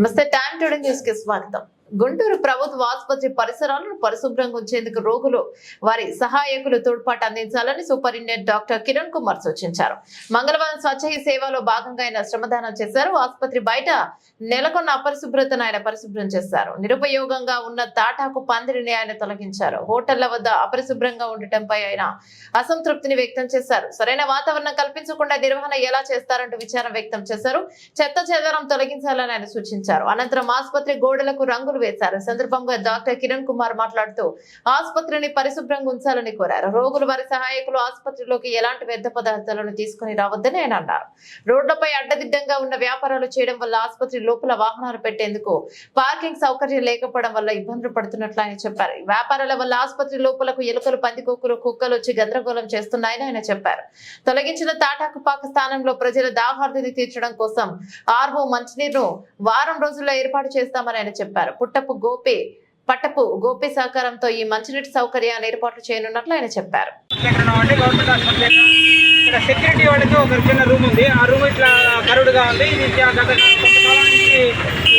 నమస్తే. Time today news కి స్వాగతం. గుంటూరు ప్రభుత్వ ఆసుపత్రి పరిసరాలను పరిశుభ్రంగా ఉంచేందుకు రోగులు వారి సహాయకులు తోడ్పాటు అందించాలని సూపరింటెండెంట్ డాక్టర్ కిరణ్ కుమార్ సూచించారు. మంగళవారం స్వచ్ఛ హీ సేవలో భాగంగా ఆయన శ్రమదానం చేశారు. ఆసుపత్రి బయట నెలకొన్న అపరిశుభ్రతను ఆయన పరిశుభ్రం చేశారు. నిరుపయోగంగా ఉన్న తాటాకు పందిరిని ఆయన తొలగించారు. హోటళ్ల వద్ద అపరిశుభ్రంగా ఉండటంపై ఆయన అసంతృప్తిని వ్యక్తం చేశారు. సరైన వాతావరణం కల్పించకుండా నిర్వహణ ఎలా చేస్తారంటూ విచారం వ్యక్తం చేశారు. చెత్త చెదారం తొలగించాలని ఆయన సూచించారు. అనంతరం ఆసుపత్రి గోడలకు రంగులు వేశారు. సందర్భంగా డాక్టర్ కిరణ్ కుమార్ మాట్లాడుతూ ఆసుపత్రిని పరిశుభ్రంగా ఉంచాలని కోరారు. రోగులు వారి సహాయకులు ఆసుపత్రిలోకి ఎలాంటి వ్యర్థ పదార్థాలను తీసుకుని రావద్దని ఆయన అన్నారు. రోడ్లపై అడ్డదిడ్డంగా ఉన్న వ్యాపారాలు చేయడం వల్ల ఆసుపత్రి లోపల వాహనాలు పెట్టేందుకు పార్కింగ్ సౌకర్యం లేకపోవడం వల్ల ఇబ్బందులు పడుతున్నట్లు ఆయన చెప్పారు. వ్యాపారాల వల్ల ఆసుపత్రి లోపలకు ఎలుకలు, పందికొక్కులు, కుక్కలు వచ్చి గందరగోళం చేస్తున్నాయని ఆయన చెప్పారు. తొలగించిన తాటాకు పాక స్థానంలో ప్రజల దాహార్తిని తీర్చడం కోసం ఆర్వో మంచినీరును వారం రోజుల్లో ఏర్పాటు చేస్తామని ఆయన చెప్పారు. పట్టపు గోపి సహకారంతో ఈ మంచినీటి సౌకర్యాన్ని ఏర్పాటు చేయనున్నట్లు ఆయన చెప్పారు. సెక్యూరిటీ వాళ్ళకి ఒక చిన్న రూమ్ ఉంది. ఆ రూమ్ ఇట్లా కరుడుగా ఉంది. ఇది గత కొంతకాలం నుంచి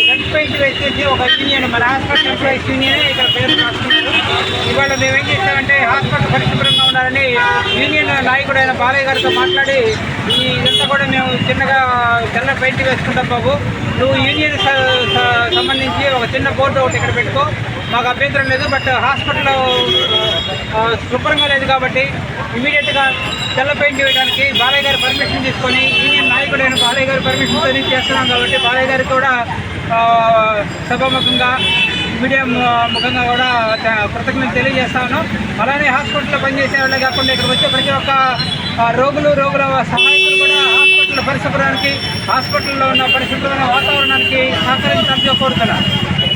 రెడ్ పెయింట్ వేసేసి ఒక యూనియన్, మన హాస్పిటల్ ఎంప్లాయీస్ యూనియన్ ఇక్కడ పేరు రాసుకున్నారు. ఇవాళ మేము ఏం చేస్తామంటే హాస్పిటల్ పరిశుభ్రంగా ఉండాలని యూనియన్ నాయకుడైన బాలయ్య గారితో మాట్లాడి ఇదంతా కూడా మేము చిన్నగా తెల్ల పెయింట్ వేసుకుంటాం బాబు, నువ్వు యూనియన్ సంబంధించి ఒక చిన్న బోర్డు ఒకటి ఇక్కడ పెట్టుకో, మాకు అభ్యంతరం లేదు. బట్ హాస్పిటల్లో శుభ్రంగా లేదు కాబట్టి ఇమీడియట్గా తెల్ల పెయింట్ వేయడానికి బాలయ్య గారి పర్మిషన్ తీసుకొని యూనియన్ నాయకుడైన బాలయ్య గారి పర్మిషన్తో చేస్తున్నాం. కాబట్టి బాలయ్య గారికి కూడా సభాముఖంగా మీడియా ముఖంగా కూడా కృతజ్ఞతలు తెలియజేస్తాను. అలానే హాస్పిటల్లో పనిచేసే వాళ్ళే కాకుండా ఇక్కడ వచ్చే ప్రతి ఒక్క రోగుల సహాయకులు కూడా హాస్పిటల్ పరిశుభ్రానికి, హాస్పిటల్లో ఉన్న పరిశుభ్రమైన వాతావరణానికి సహకరించాలని కోరుతున్నాను.